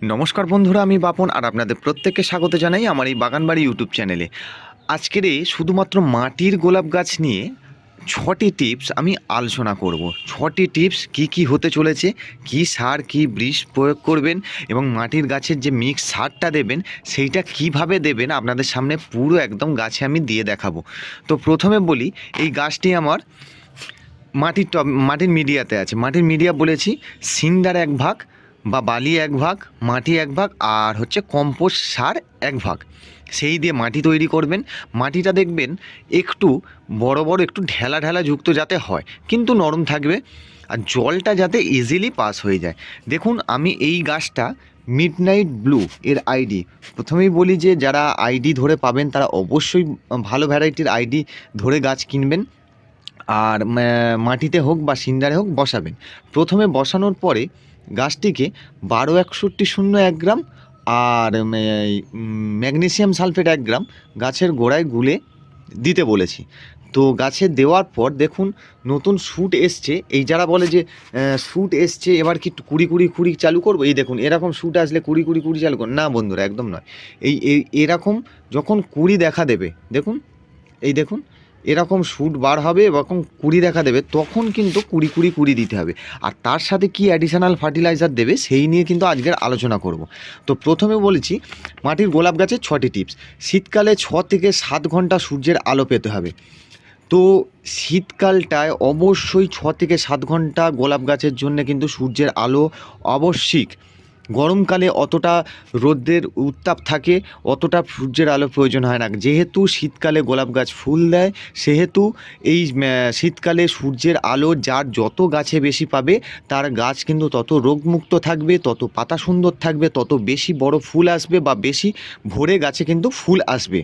নমস্কার বন্ধুরা, আমি বাপন আর আপনাদের প্রত্যেককে স্বাগত জানাই আমার এই বাগানবাড়ি ইউটিউব চ্যানেলে। আজকের শুধুমাত্র মাটির গোলাপ গাছ নিয়ে 6টি টিপস আমি আলোচনা করব। 6টি টিপস কি কি হতে চলেছে, কি সার কি বীজ প্রয়োগ করবেন এবং মাটির গাছের যে মিক্স সারটা দেবেন সেইটা কিভাবে দেবেন আপনাদের সামনে পুরো একদম গাছে আমি দিয়ে দেখাবো। তো প্রথমে বলি, এই গাছটি আমার মাটির মিডিয়াতে আছে। মাটির মিডিয়া বলেছি সিন্ডার 1 ভাগ বা বালি 1 ভাগ, মাটি 1 ভাগ আর হচ্ছে কম্পোস্ট সার 1 ভাগ, সেই দিয়ে মাটি তৈরি করবেন। মাটিটা দেখবেন একটু বড় বড় একটু ঢেলা ঢেলা যুক্ত যাতে হয়, কিন্তু নরম থাকবে, আর জলটা যাতে ইজিলি পাস হয়ে যায়। দেখুন, আমি এই গাছটা মিডনাইট ব্লু এর আইডি, প্রথমেই বলি যে যারা আইডি ধরে পাবেন তারা অবশ্যই ভালো ভ্যারাইটির আইডি ধরে গাছ কিনবেন, আর মাটিতে হোক বা সিন্ডারে হোক বসাবেন। প্রথমে বসানোর পরে গাছটিকে 12-61-01 গ্রাম আর ম্যাগনেসিয়াম সালফেট 1 গ্রাম গাছের গোড়ায় গুলে দিতে বলেছি। তো গাছে দেওয়ার পর দেখুন নতুন শ্যুট এসছে। এই যারা বলে যে শ্যুট এসছে এবার কি কুড়ি কুড়ি কুড়ি চালু করবো, এই দেখুন এরকম শ্যুট আসলে কুড়ি কুড়ি কুড়ি চালু করুন, না বন্ধুরা একদম নয়। এরকম যখন কুড়ি দেখা দেবে, দেখুন এই দেখুন এরকম শ্যুট বার হবে এবং কুড়ি দেখা দেবে, তখন কিন্তু কুড়ি কুড়ি কুড়ি দিতে হবে। আর তার সাথে কি অ্যাডিশনাল ফার্টিলাইজার দেবে সেই নিয়ে কিন্তু আজকের আলোচনা করব। তো প্রথমে বলেছি মাটির গোলাপ গাছের 6টি টিপস। শীতকালে 6 থেকে 7 ঘন্টা সূর্যের আলো পেতে হবে। তো শীতকালটায় অবশ্যই 6 থেকে 7 ঘন্টা গোলাপ গাছের জন্য কিন্তু সূর্যের আলো আবশ্যিক। গরমকালে অতটা রোদের উত্তাপ থাকে, অতটা সূর্যের আলো প্রয়োজন হয় না। যেহেতু শীতকালে গোলাপ গাছ ফুল দেয়, সেহেতু এই শীতকালে সূর্যের আলো যার যত গাছে বেশি পাবে তার গাছ কিন্তু তত রোগমুক্ত থাকবে, তত পাতা সুন্দর থাকবে, তত বেশি বড় ফুল আসবে বা বেশি ভরে গাছে কিন্তু ফুল আসবে।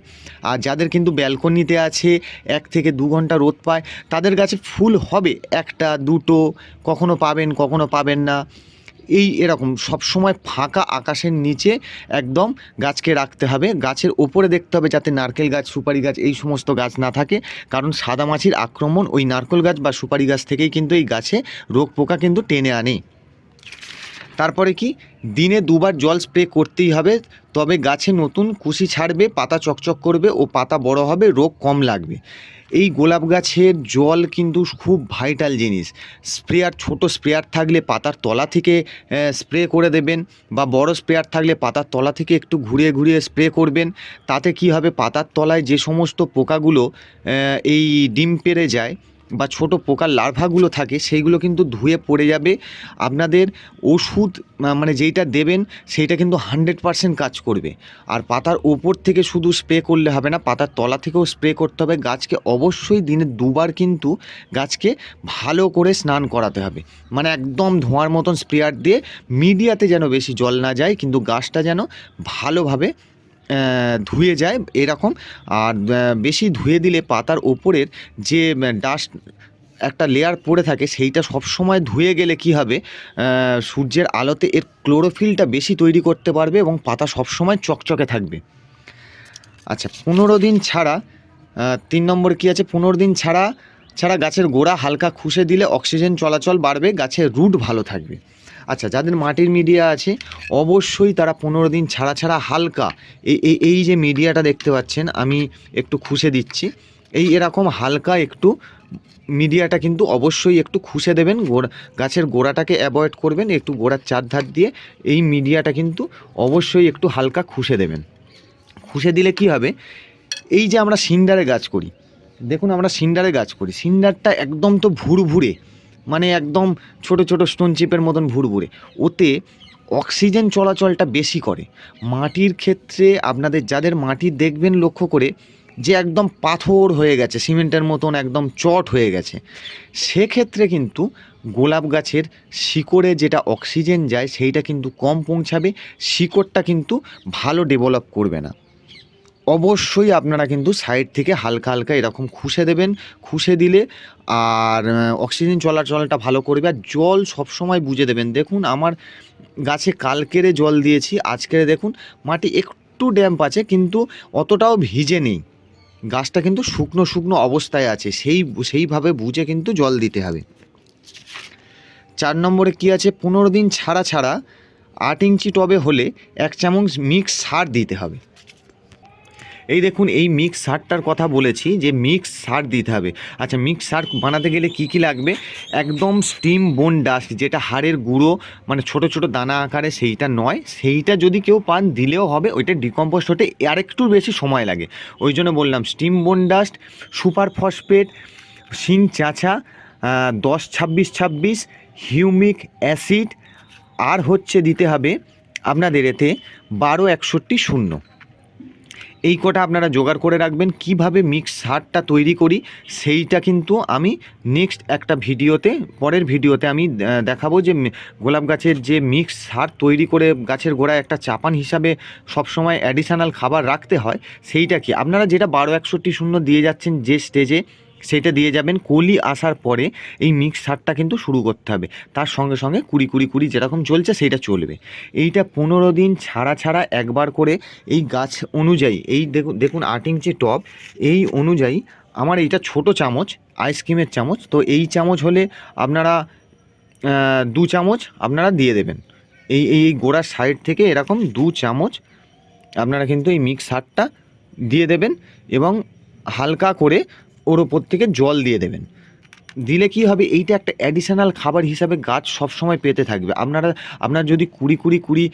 আর যাদের কিন্তু ব্যালকনিতে আছে 1 থেকে 2 ঘন্টা রোদ পায়, তাদের গাছে ফুল হবে 1টা 2টো, কখনো পাবেন কখনো পাবেন না। এরকম সবসময় ফাঁকা আকাশের নিচে একদম গাছকে রাখতে হবে। গাছের ওপরে দেখতে হবে যাতে নারকেল গাছ, সুপারি গাছ এই সমস্ত গাছ না থাকে, কারণ সাদামাছির আক্রমণ ওই নারকেল গাছ বা সুপারি গাছ থেকেই কিন্তু এই গাছে রোগ পোকা কিন্তু টেনে আনে। তারপরে কি, দিনে 2বার জল স্প্রে করতেই হবে, তবে গাছে নতুন কুশি ছাড়বে, পাতা চকচক করবে ও পাতা বড় হবে, রোগ কম লাগবে। এই গোলাপ গাছের জল কিন্তু খুব ভাইটাল জিনিস। ছোট স্প্রেয়ার থাকলে পাতার তলা থেকে স্প্রে করে দেবেন, বা বড় স্প্রেয়ার থাকলে পাতার তলা থেকে একটু ঘুরিয়ে ঘুরিয়ে স্প্রে করবেন। তাতে কি হবে, পাতার তলায় যে সমস্ত পোকাগুলো এই ডিম পেড়ে যায় বা ছোট পোকার লার্ভাগুলো থাকে, সেইগুলো কিন্তু ধুয়ে পড়ে যাবে। আপনাদের ওষুধ মানে যেইটা দেবেন সেইটা কিন্তু 100% কাজ করবে। আর পাতার ওপর থেকে শুধু স্প্রে করলে হবে না, পাতার তলা থেকেও স্প্রে করতে হবে। গাছকে অবশ্যই দিনে 2বার কিন্তু গাছকে ভালো করে স্নান করাতে হবে, মানে একদম ধোঁয়ার মতন স্প্রেয়ার দিয়ে, মিডিয়াতে যেন বেশি জল না যায়, কিন্তু গাছটা যেন ভালোভাবে ধুয়ে যায় এরকম। আর বেশি ধুয়ে দিলে পাতার ওপরের যে ডাস্ট একটা লেয়ার পড়ে থাকে সেইটা সবসময় ধুয়ে গেলে কি হবে, সূর্যের আলোতে এর ক্লোরোফিলটা বেশি তৈরি করতে পারবে এবং পাতা সবসময় চকচকে থাকবে। আচ্ছা, 15 দিন ছাড়া 3 নম্বর কি আছে, 15 দিন ছাড়া ছাড়া গাছের গোড়া হালকা খুশে দিলে অক্সিজেন চলাচল বাড়বে, গাছের রুট ভালো থাকবে। আচ্ছা, যাদের মাটির মিডিয়া আছে অবশ্যই তারা 15 দিন ছাড়া ছাড়া হালকা এই যে মিডিয়াটা দেখতে পাচ্ছেন আমি একটু খুশে দিচ্ছি, এরকম হালকা একটু মিডিয়াটা কিন্তু অবশ্যই একটু খুশে দেবেন। গাছের গোড়াটাকে অ্যাভয়েড করবেন, একটু গোড়ার চারধার দিয়ে এই মিডিয়াটা কিন্তু অবশ্যই একটু হালকা খুশে দেবেন। খুশে দিলে কি হবে, এই যে আমরা সিন্ডারে গাছ করি, দেখুন আমরা সিন্ডারে গাছ করি, সিন্ডারটা একদম তো ভুরভুরে, মানে একদম ছোট ছোট স্টোন চিপের মতন ভুরভুরে, ওতে অক্সিজেন চলাচলটা বেশি করে। মাটির ক্ষেত্রে আপনাদের যাদের মাটি দেখবেন লক্ষ্য করে যে একদম পাথর হয়ে গেছে, সিমেন্টের মতন একদম চট হয়ে গেছে, সেক্ষেত্রে কিন্তু গোলাপ গাছের শিকড়ে যেটা অক্সিজেন যায় সেইটা কিন্তু কম পৌঁছাবে, শিকড়টা কিন্তু ভালো ডেভেলপ করবে না। অবশ্যই আপনারা কিন্তু সাইড থেকে হালকা হালকা এরকম খুশে দেবেন। খুশে দিলে আর অক্সিজেন চলাচলটা ভালো করবে। আর জল সবসময় বুঝে দেবেন। দেখুন আমার গাছে কালকেরে জল দিয়েছি, আজকেরে দেখুন মাটি একটু ড্যাম্প আছে, কিন্তু অতটাও ভিজে নেই, গাছটা কিন্তু শুকনো শুকনো অবস্থায় আছে, সেইভাবে বুঝে কিন্তু জল দিতে হবে। 4 নম্বরে কি আছে, 15 দিন ছাড়া ছাড়া 8 ইঞ্চি টবে হলে 1 চামচ মিক্স সার দিতে হবে। এই দেখুন এই মিক্স সারটার কথা বলেছি যে মিক্স সার দিতে হবে। আচ্ছা, মিক্স সার বানাতে গেলে কি কি লাগবে? একদম স্টিম বোন ডাস্ট, যেটা হাড়ের গুঁড়ো, মানে ছোট ছোট দানা আকারে, সেইটা নয়। সেইটা যদি কেউ পান দিলেও হবে, ওইটা ডিকম্পোস্ট হতে আর একটু বেশি সময় লাগে। ওই জন্য বললাম স্টিম বোন ডাস্ট, সুপার ফসফেট, শিং চাঁচা, 10-26-26, হিউমিক অ্যাসিড, আর হচ্ছে দিতে হবে আপনাদের এতে 12-61-0। এই কটা আপনারা জোগাড় করে রাখবেন। কিভাবে মিক্স সারটা তৈরি করি সেইটা কিন্তু আমি নেক্সট একটা ভিডিওতে, পরের ভিডিওতে আমি দেখাবো যে গোলাপ গাছের যে মিক্স সার তৈরি করে গাছের গোড়ায় একটা চাপান হিসাবে সবসময় অ্যাডিশনাল খাবার রাখতে হয়, সেইটা কি আপনারা যেটা 12-61-0 দিয়ে যাচ্ছেন যে স্টেজে, সেইটা দিয়ে যাবেন। কলি আসার পরে এই মিক্স সারটা কিন্তু শুরু করতে হবে। তার সঙ্গে সঙ্গে 20-20-20 যেরকম চলছে সেইটা চলবে। এইটা 15 দিন ছাড়া ছাড়া একবার করে এই গাছ অনুযায়ী, এই দেখুন 8 ইঞ্চি টব, এই অনুযায়ী আমার এইটা ছোট চামচ, আইসক্রিমের চামচ, তো এই চামচ হলে আপনারা 2 চামচ আপনারা দিয়ে দেবেন। এই গোড়ার সাইড থেকে এরকম 2 চামচ আপনারা কিন্তু এই মিক্স সারটা দিয়ে দেবেন এবং হালকা করে ওর ওপর থেকে জল দিয়ে দেবেন। দিলে কি হবে, এইটা একটা অ্যাডিশনাল খাবার হিসাবে গাছ সবসময় পেতে থাকবে। আপনার যদি 20-20-20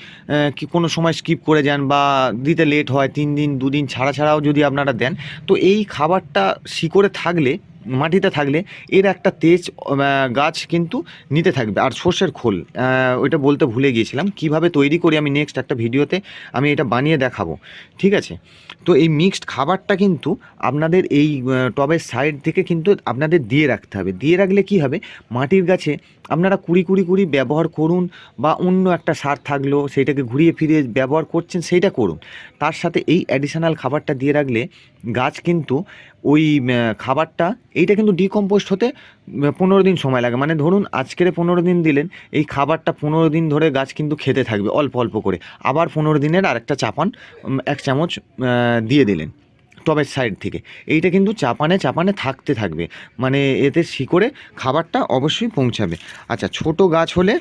কি কোনো সময় স্কিপ করে যান বা দিতে লেট হয়, 3 দিন 2 দিন ছাড়া ছাড়াও যদি আপনারা দেন, তো এই খাবারটা শিকড়ে থাকলে, মাটিতে থাকলে এর একটা তেজ গাছ কিন্তু নিতে থাকবে। আর সর্ষের খোল, ওইটা বলতে ভুলে গিয়েছিলাম, কিভাবে তৈরি করি আমি নেক্সট একটা ভিডিওতে আমি এটা বানিয়ে দেখাবো, ঠিক আছে? তো এই মিক্সড খাবারটা কিন্তু আপনাদের এই টবের সাইড থেকে কিন্তু আপনাদের দিয়ে রাখতে হবে। দিয়ে রাখলে কি হবে, মাটির গাছে আপনারা 20-20-20 ব্যবহার করুন, বা অন্য একটা সার থাকলো সেইটাকে ঘুরিয়ে ফিরিয়ে ব্যবহার করছেন, সেইটা করুন। তার সাথে এই অ্যাডিশনাল খাবারটা দিয়ে রাখলে গাছ কিন্তু ওই খাবারটা, এইটা কিন্তু ডিকম্পোস্ট হতে 15 দিন সময় লাগে। মানে ধরুন আজকের 15 দিন দিলেন, এই খাবারটা 15 দিন ধরে গাছ কিন্তু খেতে থাকবে অল্প অল্প করে। আবার 15 দিনের আরেকটা চাপান 1 চামচ দিয়ে দিলেন টবের সাইড থেকে। এইটা কিন্তু চাপানে চাপানে থাকতে থাকবে, মানে এতে শিকড়ে খাবারটা অবশ্যই পৌঁছাবে। আচ্ছা, ছোট গাছ হলে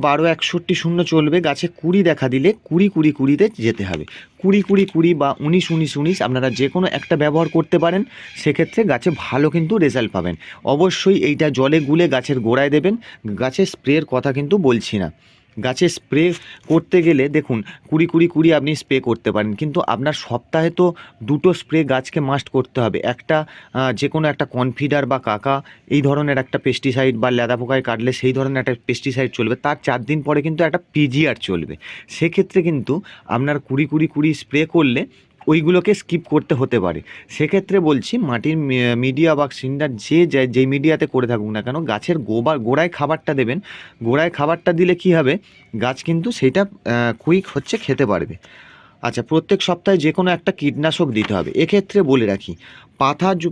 12-61-0 চলবে। গাছে 20 দেখা দিলে 20-20-20-তে যেতে হবে। 20-20-20 বা 19-19-19 আপনারা যে কোনো একটা ব্যবহার করতে পারেন, সেক্ষেত্রে গাছে ভালো কিন্তু রেজাল্ট পাবেন। অবশ্যই এইটা জলে গুলে গাছের গোড়ায় দেবেন। গাছে স্প্রের কথা কিন্তু বলছি না। গাছে স্প্রে করতে গেলে দেখুন 20-20-20 আপনি স্প্রে করতে পারেন, কিন্তু আপনার সপ্তাহে তো 2টো স্প্রে গাছকে মাস্ট করতে হবে। একটা যে কোনো একটা কনফিডার বা কাকা, এই ধরনের একটা পেস্টিসাইড, বা লেদা পোকায় কাটলে সেই ধরনের একটা পেস্টিসাইড চলবে। তার 4 দিন পরে কিন্তু একটা পিজিআর চলবে। সেক্ষেত্রে কিন্তু আপনার 20-20-20 স্প্রে করলে ওইগুলোকে স্কিপ করতে হতে পারে। সেক্ষেত্রে বলছি মাটির মিডিয়া বা সিন্ডার যেই মিডিয়াতে করে থাকুক না কেন, গাছের গোড়ায় খাবারটা দেবেন। গোড়ায় খাবারটা দিলে কি হবে, গাছ কিন্তু সেইটা কুইক হচ্ছে খেতে পারবে। আচ্ছা, প্রত্যেক সপ্তাহে যে কোনো একটা কীটনাশক দিতে হবে। এক্ষেত্রে বলে রাখি,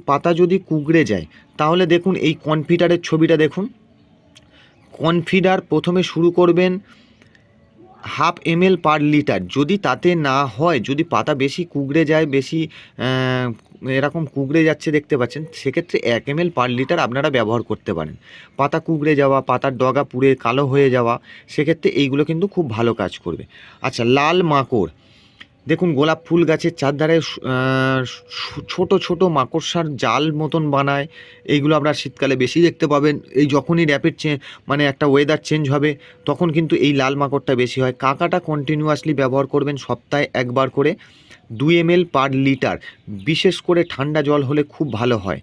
পাতা যদি কুঁকড়ে যায়, তাহলে দেখুন এই কনফিডারের ছবিটা দেখুন। কনফিডার প্রথমে শুরু করবেন 1/2 ml পার লিটার। যদি তাতে না হয়, যদি পাতা বেশি কুঁকড়ে যায়, বেশি এরকম কুঁকড়ে যাচ্ছে দেখতে পাচ্ছেন, সেক্ষেত্রে 1 ml পার লিটার আপনারা ব্যবহার করতে পারেন। পাতা কুঁকড়ে যাওয়া, পাতার ডগা পুড়ে কালো হয়ে যাওয়া, সেক্ষেত্রে এইগুলো কিন্তু খুব ভালো কাজ করবে। আচ্ছা, লাল মাকড়, দেখুন গোলাপ ফুল গাছের চারধারে ছোট ছোট মাকড়সার জাল মতন বানায়। এইগুলো আপনারা শীতকালে বেশি দেখতে পাবেন। এই যখনই র্যাপিড মানে একটা ওয়েদার চেঞ্জ হবে, তখন কিন্তু এই লাল মাকড়টা বেশি হয়। কাকাটা কন্টিনিউয়াসলি ব্যবহার করবেন, সপ্তাহে একবার করে 2 ml পার লিটার। বিশেষ করে ঠান্ডা জল হলে খুব ভালো হয়।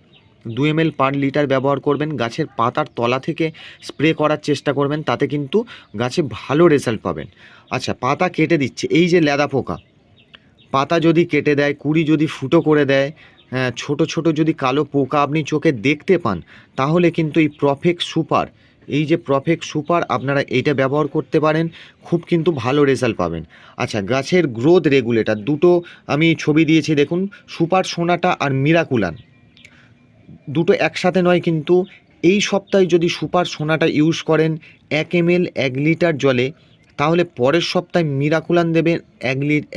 2 ml পার লিটার ব্যবহার করবেন। গাছের পাতার তলা থেকে স্প্রে করার চেষ্টা করবেন, তাতে কিন্তু গাছে ভালো রেজাল্ট পাবেন। আচ্ছা, পাতা কেটে দিচ্ছে, এই যে লেদা পোকা, পাতা যদি কেটে দেয়, কুড়ি যদি ফুটো করে দেয়, হ্যাঁ, ছোটো ছোটো যদি কালো পোকা আপনি চোখে দেখতে পান, তাহলে কিন্তু এই প্রফেক্ট সুপার, এই যে প্রফেক্ট সুপার, আপনারা এইটা ব্যবহার করতে পারেন, খুব কিন্তু ভালো রেজাল্ট পাবেন। আচ্ছা, গাছের গ্রোথ রেগুলেটর দুটো আমি ছবি দিয়েছি দেখুন, সুপার সোনাটা আর মিরাকুলান, দুটো একসাথে নয় কিন্তু। এই সপ্তাহে যদি সুপার সোনাটা ইউজ করেন 1 ml 1 লিটার জলে, তাহলে পরের সপ্তাহে মিরাকুলান দেবেন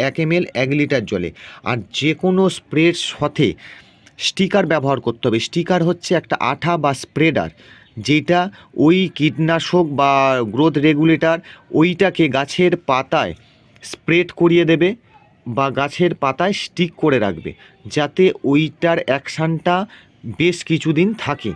1 ml 1 লিটার জলে। আর যে কোনো স্প্রের সাথে স্টিকার ব্যবহার করতে হবে। স্টিকার হচ্ছে একটা আঠা বা স্প্রেডার, যেটা ওই কীটনাশক বা গ্রোথ রেগুলেটর ওইটাকে গাছের পাতায় স্প্রেড করিয়ে দেবে বা গাছের পাতায় স্টিক করে রাখবে, যাতে ওইটার অ্যাকশানটা বেশ কিছুদিন থাকে।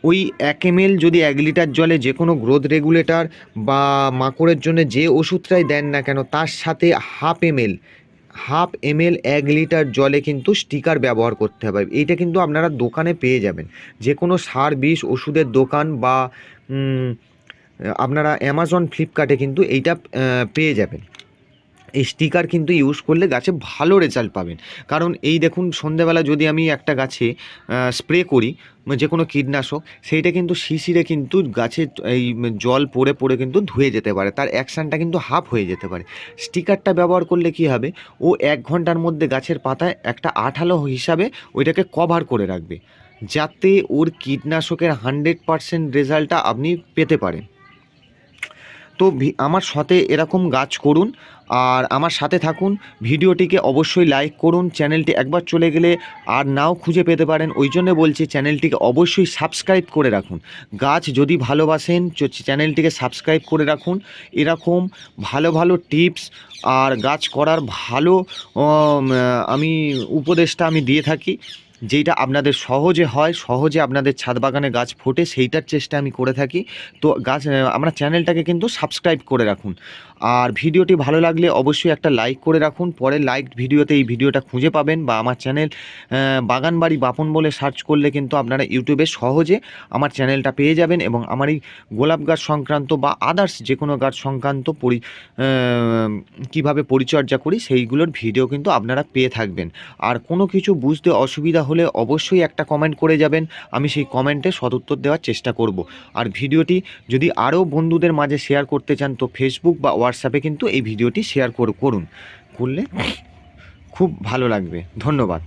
ওই 1 ml যদি 1 লিটার জলে যে কোনো গ্রোথ রেগুলেটর বা মাকড়ের জন্য যে ওষুধটাই দেন না কেন, তার সাথে হাফ এমএল 1 লিটার জলে কিন্তু স্টিকার ব্যবহার করতে হবে। এইটা কিন্তু আপনারা দোকানে পেয়ে যাবেন, যে কোনো সার বিষ ওষুধের দোকান বা আপনারা অ্যামাজন ফ্লিপকার্টে কিন্তু এইটা পেয়ে যাবেন। এই স্টিকার কিন্তু ইউজ করলে গাছে ভালো রেজাল্ট পাবেন। কারণ এই দেখুন, সন্ধেবেলা যদি আমি একটা গাছে স্প্রে করি যে কোনো কীটনাশক, সেইটা কিন্তু শিশিরে কিন্তু গাছে এই জল পড়ে পড়ে কিন্তু ধুয়ে যেতে পারে, তার অ্যাকশানটা কিন্তু হাফ হয়ে যেতে পারে। স্টিকারটা ব্যবহার করলে কি হবে, ও 1 ঘন্টার মধ্যে গাছের পাতায় একটা আঠালো হিসাবে ওইটাকে কভার করে রাখবে, যাতে ওর কীটনাশকের 100% রেজাল্টটা আপনি পেতে পারেন। তো আমার সাথে এরকম গাছ করুন আর আমার সাথে থাকুন। ভিডিওটিকে অবশ্যই লাইক করুন। চ্যানেলটি একবার চলে গেলে আর নাও খুঁজে পেতে পারেন, ওই জন্য বলছি চ্যানেলটিকে অবশ্যই সাবস্ক্রাইব করে রাখুন। গাছ যদি ভালোবাসেন চ্যানেলটিকে সাবস্ক্রাইব করে রাখুন। এরকম ভালো ভালো টিপস আর গাছ করার ভালো আমি উপদেশটা আমি দিয়ে থাকি, যেইটা আপনাদের সহজে হয়, সহজে আপনাদের ছাদ বাগানে গাছ ফোটে, সেইটার চেষ্টা আমি করে থাকি। তো আমরা চ্যানেলটাকে কিন্তু সাবস্ক্রাইব করে রাখুন। আর ভিডিওটি ভালো লাগলে অবশ্যই একটা লাইক করে রাখুন। পরে লাইক ভিডিওতে এই ভিডিওটা খুঁজে পাবেন, বা আমার চ্যানেল বাগানবাড়ি বাপন বলে সার্চ করলে কিন্তু আপনারা ইউটিউবে সহজে আমার চ্যানেলটা পেয়ে যাবেন, এবং আমার এই গোলাপ গাছ সংক্রান্ত বা আদার্স যে কোনো গাছ সংক্রান্ত কীভাবে পরিচর্যা করি সেইগুলোর ভিডিও কিন্তু আপনারা পেয়ে থাকবেন। আর কোনো কিছু বুঝতে অসুবিধা হলে অবশ্যই একটা কমেন্ট করে যাবেন, আমি সেই কমেন্টে সদুত্তর দেওয়ার চেষ্টা করব। আর ভিডিওটি যদি আরও বন্ধুদের মাঝে শেয়ার করতে চান, তো ফেসবুক বা হোয়াটসঅ্যাপে কিন্তু এই ভিডিওটি শেয়ার করলে খুব ভালো লাগবে। ধন্যবাদ।